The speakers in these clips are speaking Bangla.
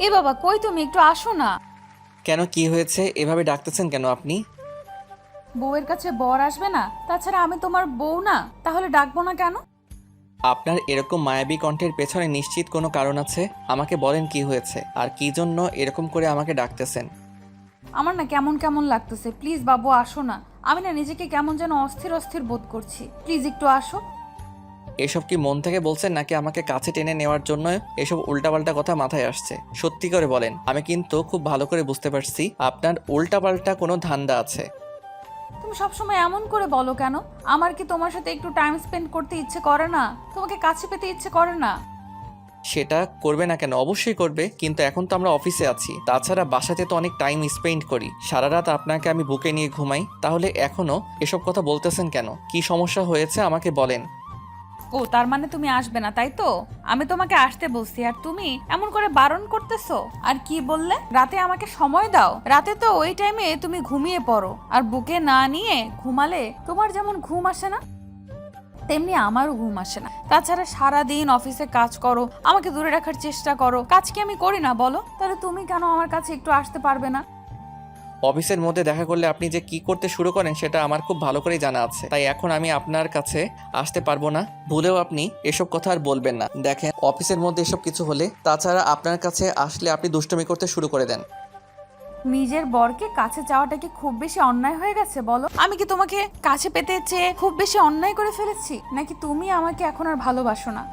এ বাবা, কই তুমি? একটু আসো না। কেন, কি হয়েছে? এভাবে ডাকতেছেন কেন আপনি? বউয়ের কাছে বর আসবে না? তাছাড়া আমি তোমার বউ না? তাহলে ডাকবো না কেন? আপনার এরকম মায়াবী কণ্ঠের পেছনে নিশ্চিত কোনো কারণ আছে। আমাকে বলেন কি হয়েছে আর কি জন্য এরকম করে আমাকে ডাকতেছেন। আমার না কেমন কেমন লাগতেছে, প্লিজ বাবু আসো না। আমি না নিজেকে কেমন যেন অস্থির অস্থির বোধ করছি, প্লিজ একটু আসো। এসব কি মন থেকে বলছেন নাকি আমাকে কাছে টেনে নেওয়ার জন্য এসব উল্টাপাল্টা কথা মাথায় আসছে? সত্যি করে বলেন। আমি কিন্তু খুব ভালো করে বুঝতে পারছি আপনার উল্টাপাল্টা কোনো ধান্দা আছে। তুমি সবসময় এমন করে বলো কেন? আমার কি তোমার সাথে একটু টাইম স্পেন্ড করতে ইচ্ছে করে না? তোমাকে কাছে পেতে ইচ্ছে করে না? সেটা করবে না কেন? অবশ্যই করবে, কিন্তু এখন তো আমরা অফিসে আছি। তাছাড়া বাসাতে তো অনেক টাইম স্পেন্ড করি, সারা রাত আপনাকে আমি বুকে নিয়ে ঘুমাই। তাহলে এখনো এসব কথা বলতেছেন কেন? কি সমস্যা হয়েছে আমাকে বলেন। ও, তার মানে তুমি আসবে না, তাই তো? আমি তোমাকে আসতে বলছি আর তুমি এমন করে বারণ করতেছো। আর কি বললে? রাতে আমাকে সময় দাও। রাতে তো ওই টাইমে তুমি ঘুমিয়ে পড়ো, আর বুকে না নিয়ে ঘুমালে তোমার যেমন ঘুম আসে না, তেমনি আমারও ঘুম আসে না। তাছাড়া সারা দিন অফিসে কাজ করো, আমাকে দূরে রাখার চেষ্টা করো। কাজ কি আমি করি না বলো? তাহলে তুমি কেন আমার কাছে একটু আসতে পারবে না? অফিসের মধ্যে দেখা করলে আপনি যে কি করতে শুরু করেন সেটা আমার খুব ভালো করেই জানা আছে। তাই এখন আমি আপনার কাছে আসতে পারবো না। ভুলেও আপনি এসব কথা আর বলবেন না। দেখেন, অফিসের মধ্যে এসব কিছু হলে, তাছাড়া আপনার কাছে আসলে আপনি দুষ্টুমি করতে শুরু করে দেন। নিজের বরকে কাছে চাওয়াটা কি খুব বেশি অন্যায় হয়ে গেছে বলো? আমি কি তোমাকে কাছে পেতে চেয়ে খুব বেশি অন্যায় করে ফেলেছি, নাকি তুমি আমাকে এখন আর ভালোবাসো না?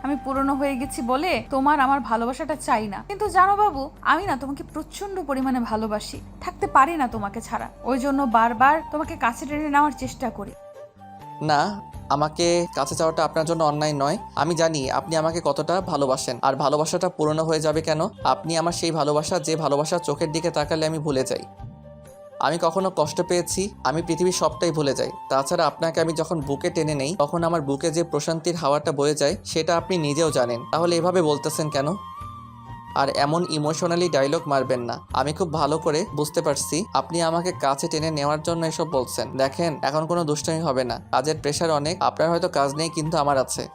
আমি পুরনো হয়ে গেছি বলে তোমার আমার ভালোবাসাটা চাই না, কিন্তু জানো বাবু, আমি না তোমাকে প্রচন্ড পরিমাণে ভালোবাসি, থাকতে পারি না তোমাকে ছাড়া। ওই জন্য বারবার তোমাকে কাছে টেনে নেওয়ার চেষ্টা করি। না, আমাকে কাছে চাওয়াটা আপনার জন্য অন্যায় নয়। আমি জানি আপনি আমাকে কতটা ভালোবাসেন, আর ভালোবাসাটা পুরনো হয়ে যাবে কেন? আপনি আমার সেই ভালোবাসা, যে ভালোবাসা চোখের দিকে তাকালে আমি ভুলে যাই। আমি কখনো কষ্ট পেয়েছি, আমি পৃথিবীর সবটাই ভুলে যাই। তাছাড়া আপনাকে আমি যখন বুকে টেনে নেই, তখন আমার বুকে যে প্রশান্তির হাওয়াটা বয়ে যায় সেটা আপনি নিজেও জানেন। তাহলে এভাবে বলতেছেন কেন? আর এমন ইমোশনালি ডায়লগ মারবেন না। আমি খুব ভালো করে বুঝতে পারছি আপনি আমাকে কাছে টেনে নেওয়ার জন্য এসব বলছেন। দেখেন, এখন কোনো দুষ্টামি হবে না। কাজের প্রেশার অনেক। আপনার হয়তো কাজ নেই, কিন্তু আমার আছে।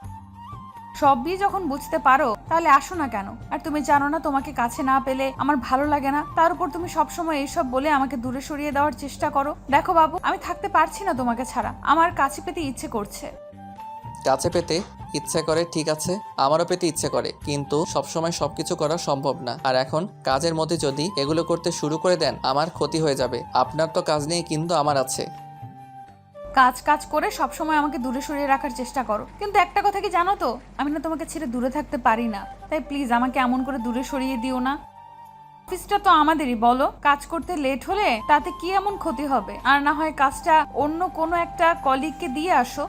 সবই যখন বুঝতে পারো তাহলে আসো না কেন? আর তুমি জানো না তোমাকে কাছে না পেলে আমার ভালো লাগে না? তার উপর তুমি সবসময় এইসব বলে আমাকে দূরে সরিয়ে দেওয়ার চেষ্টা করো। দেখো বাবু, আমি থাকতে পারছি না তোমাকে ছাড়া, আমার কাছে পেতে ইচ্ছে করছে। কাছে পেতে ইচ্ছে করে, ঠিক আছে, আমারও পেতে ইচ্ছে করে, কিন্তু সবসময় সবকিছু করা সম্ভব না। আর এখন কাজের মধ্যে যদি এগুলো করতে শুরু করে দেন, আমার ক্ষতি হয়ে যাবে। আপনার তো কাজ নেই, কিন্তু আমার আছে। কাজ কাজ করে সবসময় আমাকে দূরে সরিয়ে রাখার চেষ্টা করো, কিন্তু একটা কথা কি জানো তো, আমি না তোমাকে ছেড়ে দূরে থাকতে পারি না। তাই প্লিজ আমাকে এমন করে দূরে সরিয়ে দিও না। অফিসটা তো আমাদেরই, বলো? কাজ করতে লেট হলে তাতে কি এমন ক্ষতি হবে? আর না হয় কাজটা অন্য কোনো একটা কলিগকে দিয়ে আসো।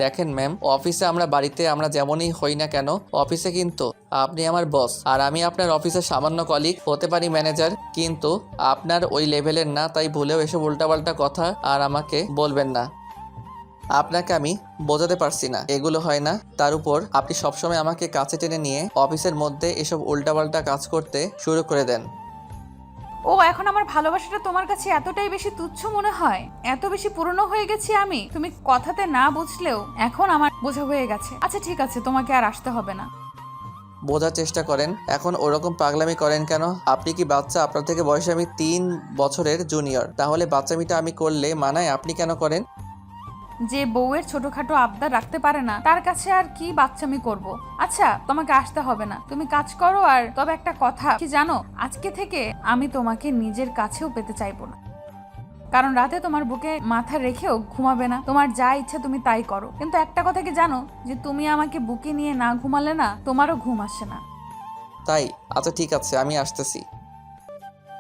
দেখেন ম্যাম, অফিসে আমরা বাড়িতে আমরা যেমনই হই না কেন, অফিসে কিন্তু আপনি আমার বস, আর আমি আপনার অফিসের সামান্য কলিগ, হতে পারি ম্যানেজার, কিন্তু আপনার ওই লেভেলের না। তাই ভুলেও এসব উল্টাপাল্টা কথা আর আমাকে বলবেন না। আপনাকে আমি বোঝাতে পারছি না, এগুলো হয় না। তার উপর আপনি সবসময় আমাকে কাছে টেনে নিয়ে অফিসের মধ্যে এসব উল্টাপাল্টা কাজ করতে শুরু করে দেন। ও, এখন আমার ভালোবাসাটা তোমার কাছে এতটাই বেশি তুচ্ছ মনে হয়? এত বেশি পুরনো হয়ে গেছি আমি? তুমি কথাতে না বুঝলেও এখন আমার বোঝা হয়ে গেছে। আচ্ছা ঠিক আছে, তোমাকে আর আসতে হবে না। বোঝার চেষ্টা করেন। এখন ওরকম পাগলামি করেন কেন? আপনি কি বাচ্চা? আপনার থেকে বয়সে আমি 3 বছরের জুনিয়র। তাহলে বাচ্চামিটা আমি করলে মানায়, আপনি কেন করেন? যে বউয়ের ছোটখাটো আবদার রাখতে পারে না তার কাছে আর কি বাচ্চামি করব? আচ্ছা, তোমাকে আসতে হবে না, তুমি কাজ করো। আর তবে একটা কথা কি জানো, আজকে থেকে আমি তোমাকে নিজের কাছেও পেতে চাইবো না। কারণ রাতে তোমার বুকে মাথা রেখেও ঘুমাবে না, তোমার যা ইচ্ছা তুমি তাই করো। কিন্তু একটা কথা কি জানো, যে তুমি আমাকে বুকে নিয়ে না ঘুমালে না তোমারও ঘুম আসে না। তাই? আচ্ছা ঠিক আছে, আমি আসতেছি।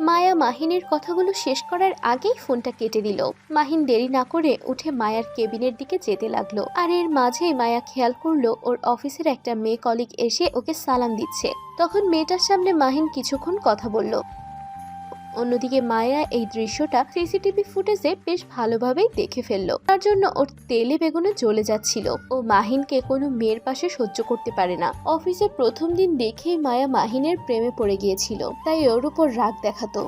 মায়া মাহিনের কথাগুলো শেষ করার আগেই ফোনটা কেটে দিল। মাহিন দেরি না করে উঠে মায়ার কেবিনের দিকে যেতে লাগলো। আর এর মাঝে মায়া খেয়াল করলো ওর অফিসের একটা মেয়ে কলিগ এসে ওকে সালাম দিচ্ছে। তখন মেয়েটার সামনে মাহিন কিছুক্ষণ কথা বলল। অন্যদিকে মায়া এই দৃশ্যটা সিসিটিভি ফুটেজে বেশ ভালোভাবেই দেখে ফেললো। তার জন্য ওর তেলে বেগুনে জ্বলে যাচ্ছিল। ও মাহিনকে কোনো মেয়ের পাশে সহ্য করতে পারে না। অফিসে প্রথম দিন দেখেই মায়া মাহিনের প্রেমে পড়ে গিয়েছিল, তাই ওর উপর রাগ দেখাতো।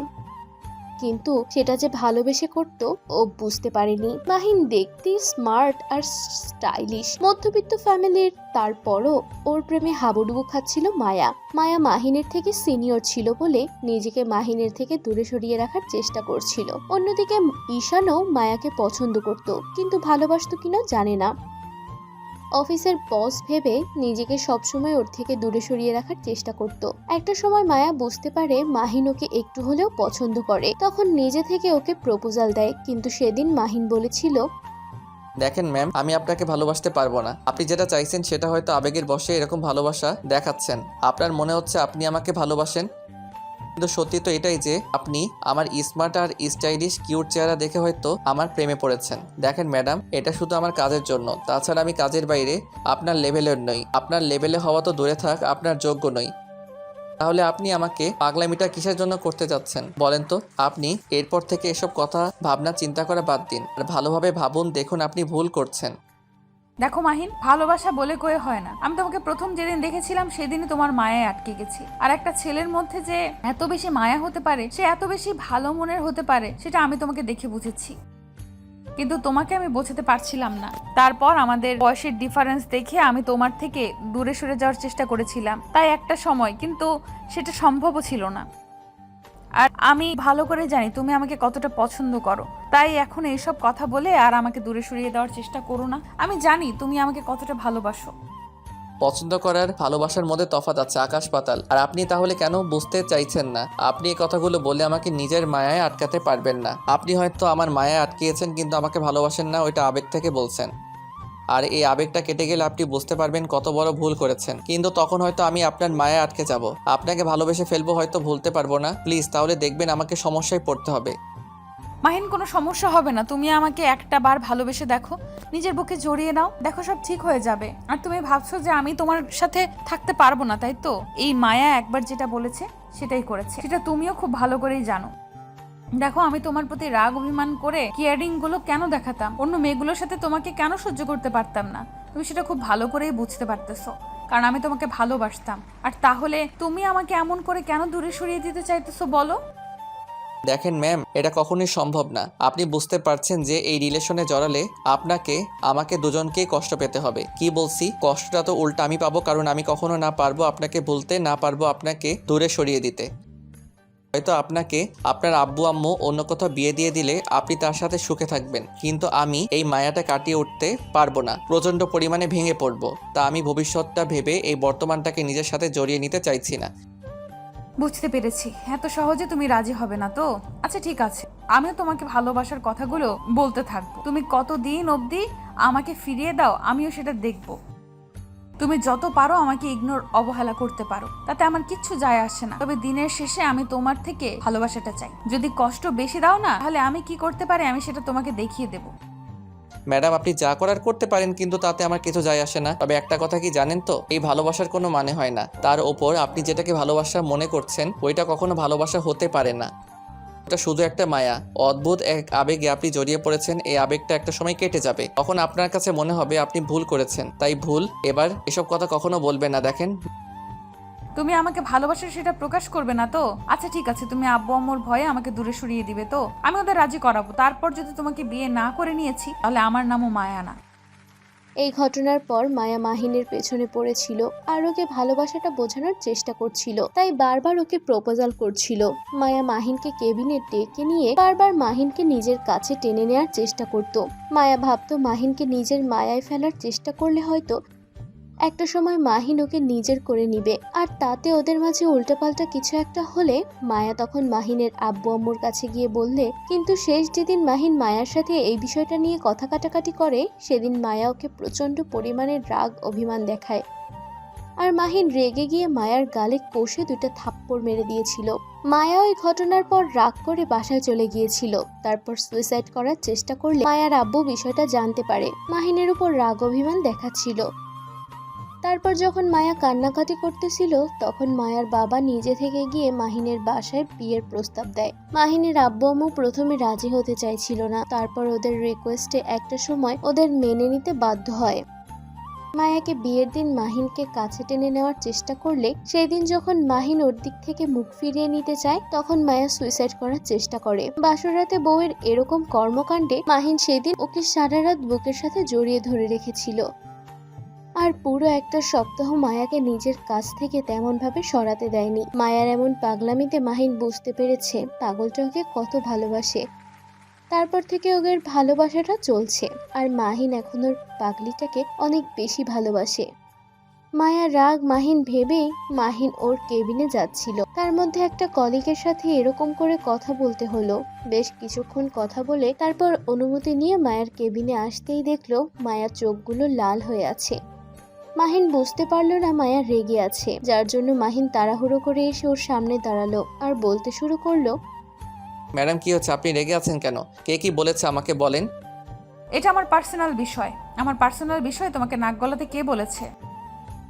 কিন্তু সেটা যে ভালোবেসে করত ও বুঝতে পারেনি। মাহিন দেখতে স্মার্ট আর স্টাইলিশ, মধ্যবিত্ত ফ্যামিলির, তারপরও ওর প্রেমে হাবুডুবু খাচ্ছিল মায়া। মায়া মাহিনের থেকে সিনিয়র ছিল বলে নিজেকে মাহিনের থেকে দূরে সরিয়ে রাখার চেষ্টা করছিল। অন্যদিকে ঈশানও মায়াকে পছন্দ করত, কিন্তু ভালোবাসতো কিনা জানে না। অফিসের বস ভেবে নিজেকে সবসময় ওর থেকে দূরে সরিয়ে রাখার চেষ্টা করত। একটা সময় মায়া বুঝতে পারে মাহিন ওকে একটু হলেও পছন্দ করে, তখন নিজে থেকে ওকে প্রপোজাল দেয়। কিন্তু সেদিন মাহিন বলেছিল, দেখেন ম্যাম, আমি আপনাকে ভালোবাসতে পারবো না। আপনি যেটা চাইছেন সেটা হয়তো আবেগের বশে এরকম ভালোবাসা দেখাচ্ছেন। আপনার মনে হচ্ছে আপনি আমাকে ভালোবাসেন, কিন্তু সত্যি তো এটাই যে আপনি আমার স্মার্ট আর স্টাইলিশ কিউট চেহারা দেখে হয়তো আমার প্রেমে পড়েছেন। দেখেন ম্যাডাম, এটা শুধু আমার কাজের জন্য, তাছাড়া আমি কাজের বাইরে আপনার লেভেলের নই। আপনার লেভেলে হওয়া তো দূরে থাক, আপনার যোগ্য নই। তাহলে আপনি আমাকে পাগলামিটা কিসের জন্য করতে যাচ্ছেন বলেন তো? আপনি এরপর থেকে এসব কথা ভাবনা চিন্তা করা বাদ দিন আর ভালোভাবে ভাবুন। দেখুন আপনি ভুল করছেন। দেখো মাহিন, ভালোবাসা বলে কয়ে হয় না। আমি তোমাকে প্রথম যেদিন দেখেছিলাম সেদিনই তোমার মায়ায় আটকে গেছি। আর একটা ছেলের মধ্যে যে এত বেশি মায়া হতে পারে, সে এত বেশি ভালো মনের হতে পারে, সেটা আমি তোমাকে দেখে বুঝেছি। কিন্তু তোমাকে আমি বোঝাতে পারছিলাম না। তারপর আমাদের বয়সের ডিফারেন্স দেখে আমি তোমার থেকে দূরে সরে যাওয়ার চেষ্টা করেছিলাম, তাই একটা সময়, কিন্তু সেটা সম্ভবও ছিল না। আর আমি ভালো করে জানি তুমি আমাকে কতটা পছন্দ করো, তাই এখন এইসব কথা বলে আর আমাকে দূরে সরিয়ে দেওয়ার চেষ্টা করো না। আমি জানি তুমি আমাকে কতটা ভালোবাসো। পছন্দ করার ভালোবাসার মধ্যে তফাৎ আছে আকাশ পাতাল। আর আপনি তাহলে কেন বুঝতে চাইছেন না? আপনি এই কথাগুলো বলে আমাকে নিজের মায়ায় আটকাতে পারবেন না। আপনি হয়তো আমার মায়ায় আটকিয়েছেন, কিন্তু আমাকে ভালোবাসেন না, ওইটা আবেগ থেকে বলছেন। আর এই আবেগটা কেটে গেলে আপনি বুঝতে পারবেন কত বড় ভুল করেছেন। কিন্তু তখন হয়তো আমি আপনার মায়ায় আটকে যাব, আপনাকে ভালোবেসে ফেলবো, হয়তো ভুলতে পারবো না। প্লিজ, তাহলে দেখবেন আমাকে সমস্যায় পড়তে হবে। মাহিন, কোনো সমস্যা হবে না। তুমি আমাকে একটা বার ভালোবেসে দেখো, নিজের বুকে জড়িয়ে নাও, দেখো সব ঠিক হয়ে যাবে। আর তুমি ভাবছো যে আমি তোমার সাথে থাকতে পারবো না, তাই তো? এই মায়া একবার যেটা বলেছে সেটাই করেছে, সেটা তুমিও খুব ভালো করেই জানো। দেখো, আমি তোমার প্রতি রাগ অভিমান করে কেয়ারিং গুলো কেন দেখাতাম, অন্য মেয়েগুলোর সাথে তোমাকে কেন সহ্য করতে পারতাম না, তুমি সেটা খুব ভালো করেই বুঝতে পারতেছো। কারণ আমি তোমাকে ভালোবাসতাম। আর তাহলে তুমি আমাকে এমন করে কেন দূরে সরিয়ে দিতে চাইতেছো বলো? দেখেন ম্যাম, এটা কখনোই সম্ভব না। আপনি বুঝতে পারছেন যে এই রিলেশনে জড়ালে আপনাকে আমাকে দুজনকেই কষ্ট পেতে হবে। কি বলছি, কষ্টটা তো উল্টা আমি পাবো, কারণ আমি কখনো না পারবো আপনাকে ভুলতে, না পারবো আপনাকে দূরে সরিয়ে দিতে। হয়তো আপনাকে আপনার আব্বু আম্মু অন্য কোথাও বিয়ে দিয়ে দিলে আপনি তার সাথে সুখে থাকবেন, কিন্তু আমি এই মায়াটা কাটিয়ে উঠতে পারবো না, প্রচণ্ড পরিমাণে ভেঙে পড়বো। তা আমি ভবিষ্যৎটা ভেবে এই বর্তমানটাকে নিজের সাথে জড়িয়ে নিতে চাইছি না। বুঝতে পেরেছি, এত সহজে তুমি রাজি হবে না তো। আচ্ছা ঠিক আছে, আমিও তোমাকে ভালোবাসার কথাগুলো বলতে থাকবো। তুমি কতদিন অবধি আমাকে ফিরিয়ে দাও, আমিও সেটা দেখবো। তুমি যত পারো আমাকে ইগনোর, অবহেলা করতে পারো, তাতে আমার কিচ্ছু যায় আসে না। তবে দিনের শেষে আমি তোমার থেকে ভালোবাসাটা চাই। যদি কষ্ট বেশি দাও না, তাহলে আমি কি করতে পারি আমি সেটা তোমাকে দেখিয়ে দেবো। ম্যাডাম, আপনি যা করার করতে পারেন, কিন্তু তাতে আমার কিছু যায় আসে না। তবে একটা কথা কি জানেন তো, এই ভালোবাসার কোনো মানে হয় না। তার ওপর আপনি যেটাকে ভালোবাসা মনে করছেন ওইটা কখনো ভালোবাসা হতে পারে না। এটা শুধু একটা মায়া, অদ্ভুত এক আবেগে আপনি জড়িয়ে পড়েছেন। এই আবেগটা একটা সময় কেটে যাবে, তখন আপনার কাছে মনে হবে আপনি ভুল করেছেন। তাই ভুল, এবার এসব কথা কখনো বলবেন না। দেখেন, তুমি আমাকে ভালোবাসো সেটা প্রকাশ করবে না তো? আচ্ছা ঠিক আছে, তুমি আব্বু আম্মুর ভয়ে আমাকে দূরে সরিয়ে দিবে তো? আমি ওদের রাজি করাবো। তারপর যদি তোমাকে বিয়ে না করে নিয়েছি, তাহলে আমার নামও মায়া না। এই ঘটনার পর মায়া মাহিনের পেছনে পড়েছিল আর ওকে ভালোবাসাটা বোঝানোর চেষ্টা করছিল, তাই বারবার ওকে প্রপোজাল করছিল। মায়া মাহিনকে কেবিনে ডেকে নিয়ে বারবার মাহিনকে নিজের কাছে টেনে নেওয়ার চেষ্টা করত। মায়া ভাবতো মাহিনকে নিজের মায়ায় ফেলার চেষ্টা করলে হয়তো একটা সময় মাহিন ওকে নিজের করে নিবে। আর তাতে ওদের মাঝে উল্টাপাল্টা কিছু একটা হলে মায়া তখন মাহিনের আব্বু আম্মুর কাছে গিয়ে বললে, কিন্তু শেষ যেদিন মাহিন মায়ার সাথে এই বিষয়টা নিয়ে কথা কাটাকাটি করে, সেদিন মায়া ওকে প্রচন্ড পরিমাণে রাগ অভিমান দেখায়। আর মাহিন রেগে গিয়ে মায়ার গালে কষে 2টা থাপ্পড় মেরে দিয়েছিল। মায়া ওই ঘটনার পর রাগ করে বাসায় চলে গিয়েছিল। তারপর সুইসাইড করার চেষ্টা করলে মায়ার আব্বু বিষয়টা জানতে পারে। মাহিনের উপর রাগ অভিমান দেখাচ্ছিল। তারপর যখন মায়া কান্নাকাটি করতেছিল, তখন মায়ার বাবা নিজে থেকে গিয়ে মাহিনের বাসায় বিয়ের প্রস্তাব দেয়। মাহিনের আব্বু আম্মু প্রথমে রাজি হতে চাইছিল না, তারপর ওদের রিকোয়েস্টে একটা সময় ওদের মেনে নিতে বাধ্য হয়। মায়াকে বিয়ের দিন মাহিনকে কাছে টেনে নেওয়ার চেষ্টা করলে সেই দিন যখন মাহিন ওর দিক থেকে মুখ ফিরিয়ে নিতে চায় তখন মায়া সুইসাইড করার চেষ্টা করে। বাসরাতে বউয়ের এরকম কর্মকাণ্ডে মাহিন সেদিন ওকে সারা রাত বুকের সাথে জড়িয়ে ধরে রেখেছিল। আর পুরো একটা সপ্তাহ মায়াকে নিজের কাছ থেকে তেমন ভাবে সরাতে দেয়নি। মায়ার এমন পাগলামিতে মাহিন বুঝতে পেরেছে পাগলটা ওকে কত ভালোবাসে। তারপর থেকে ওদের ভালোবাসাটা চলছে আর মাহিন এখন ওর পাগলিটাকে অনেক বেশি ভালোবাসে। মায়ার রাগ মাহিন ভেবেই মাহিন ওর কেবিনে যাচ্ছিল। তার মধ্যে একটা কলিগের সাথে এরকম করে কথা বলতে হলো। বেশ কিছুক্ষণ কথা বলে তারপর অনুমতি নিয়ে মায়ার কেবিনে আসতেই দেখলো মায়ার চোখগুলো লাল হয়ে আছে। মাহিন বুঝতে পারলো না মায়া রেগে আছে, যার জন্য মাহিন তাড়াহুড়ো করে এসে ওর সামনে দাঁড়ালো আর বলতে শুরু করলো, ম্যাডাম কি হচ্ছে, আপনি রেগে আছেন কেন? কে কি বলেছে আমাকে বলেন। এটা আমার পার্সোনাল বিষয়। আমার পার্সোনাল বিষয় তোমাকে নাক গলাতে কে বলেছে?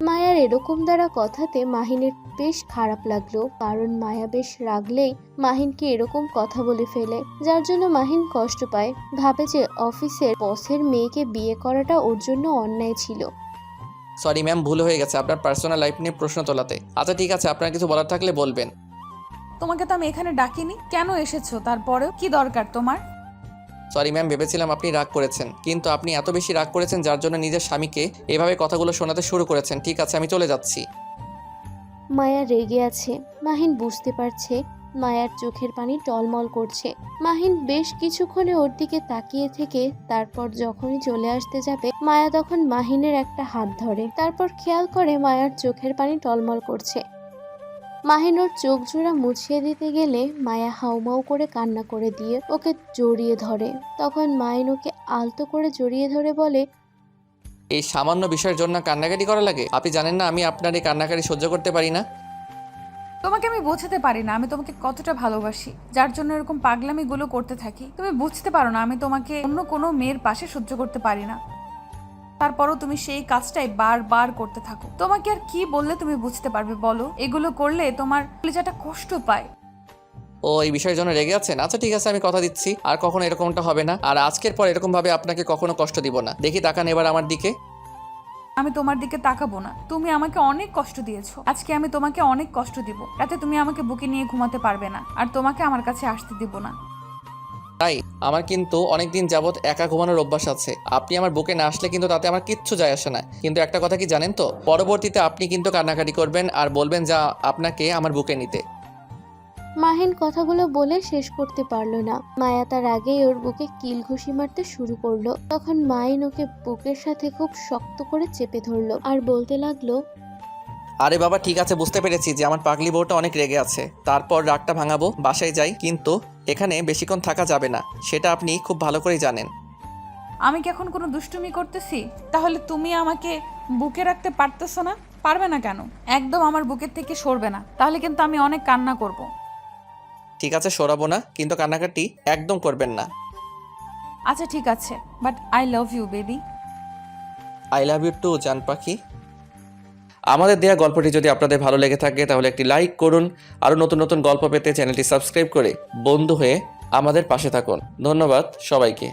মায়ার এরকম দ্বারা কথাতে মাহিনের বেশ খারাপ লাগলো, কারণ মায়া বেশ রাগলেই মাহিনকে এরকম কথা বলে ফেলে, যার জন্য মাহিন কষ্ট পায়। ভাবে যে অফিসের বসের মেয়েকে বিয়ে করাটা ওর জন্য অন্যায় ছিল। সরি ম্যাম, ভুল হয়ে গেছে আপনার পার্সোনাল লাইফ নিয়ে প্রশ্ন তোলাতে। আচ্ছা ঠিক আছে, আপনার কিছু বলার থাকলে বলবেন। তোমাকে তো আমি এখানে ডাকিনি, কেন এসেছো? তারপরেও কি দরকার তোমার? সরি ম্যাম, ভেবেছিলাম আপনি রাগ করেছেন, কিন্তু আপনি এত বেশি রাগ করেছেন যার জন্য নিজের স্বামীকে এভাবে কথাগুলো শোনাতে শুরু করেছেন। ঠিক আছে, আমি চলে যাচ্ছি। মায়া রেগে আছে। মাহিন বুঝতে পারছে মায়ার চোখের পানি টলমল করছে। মাহিন বেশ কিছুক্ষণে ওর দিকে তাকিয়ে থেকে তারপর যখনই চলে আসতে যাবে মায়া তখন মাহিনের একটা হাত ধরে। তারপর খেয়াল করে মায়ার চোখের পানি টলমল করছে। মাহিন ওর চোখ জোড়া মুছিয়ে দিতে গেলে মায়া হাউমাউ করে কান্না করে দিয়ে ওকে জড়িয়ে ধরে। তখন মাহিন ওকে আলতো করে জড়িয়ে ধরে বলে, এই সামান্য বিষয়ের জন্য কান্নাকাটি করা লাগে? আপনি জানেন না আমি আপনার এই কান্নাকাটি সহ্য করতে পারি না। তোমাকে আমি বোঝাতে পারি না আমি তোমাকে কতটা ভালোবাসি, যার জন্য এরকম পাগলামিগুলো করতে থাকি। তুমি বুঝতে পারো না আমি তোমাকে অন্য কোনো মেয়ের পাশে সহ্য করতে পারি না, তারপরও তুমি সেই কাজটাই বারবার করতে থাকো। তোমাকে আর কি বললে তুমি বুঝতে পারবে বলো? এগুলো করলে তোমার কলিজাটা কষ্ট পায়। ও এই বিষয়ের জন্য রেগে আছেন? আচ্ছা ঠিক আছে, আমি কথা দিচ্ছি আর কখনো এরকমটা হবে না, আর আজকের পর এরকম ভাবে আপনাকে কখনো কষ্ট দিব না। দেখি তাকান এবার আমার দিকে। আমি তোমার দিকে তাকাবো না, তুমি আমাকে অনেক কষ্ট দিয়েছো। আজকে আমি তোমাকে অনেক কষ্ট দিব। রাতে তুমি আমাকে বুকে নিয়ে ঘুমাতে পারবে না, আর তোমাকে আমার কাছে আসতে দিব না। তাই আমার কিন্তু অনেকদিন যাবত একা ঘুমানোর অভ্যাস আছে। আপনি আমার বুকে না আসলে কিন্তু তাতে আমার কিচ্ছু যায় আসে না। কিন্তু একটা কথা কি জানেন তো, পরবর্তীতে আপনি কিন্তু কান্নাকাটি করবেন আর বলবেন যা আপনাকে আমার বুকে নিতে। মাহিন কথাগুলো বলে শেষ করতে পারলো না। মায়া তার আগেই ওর বুকে কিল ঘুষি মারতে শুরু করলো। তখন মাহিন ওকে বুকের সাথে খুব শক্ত করে চেপে ধরলো আর বলতে লাগলো, আরে বাবা ঠিক আছে, বুঝতে পেরেছি যে আমার পাগলি বউটা অনেক রেগে আছে। তারপর রাগটা ভাঙাবো, বাসায় যাই, কিন্তু এখানে বেশিক্ষণ থাকা যাবে না, সেটা আপনি খুব ভালো করেই জানেন। আমি কি এখন কোনো দুষ্টুমি করতেছি? তাহলে তুমি আমাকে বুকে রাখতে পারতেছো না? পারবে না কেন? একদম আমার বুকের থেকে সরবে না, তাহলে কিন্তু আমি অনেক কান্না করব। ঠিক আছে, সরাবো না, কিন্তু কান্নাকাটি একদম করবেন না। আচ্ছা ঠিক আছে, but I love you baby. I love you too জান পাখি। আমাদের দেয়া গল্পটি যদি আপনাদের ভালো লেগে থাকে তাহলে একটি লাইক করুন। আরও নতুন নতুন গল্প পেতে চ্যানেলটি সাবস্ক্রাইব করে বন্ধু হয়ে আমাদের পাশে থাকুন। ধন্যবাদ সবাইকে।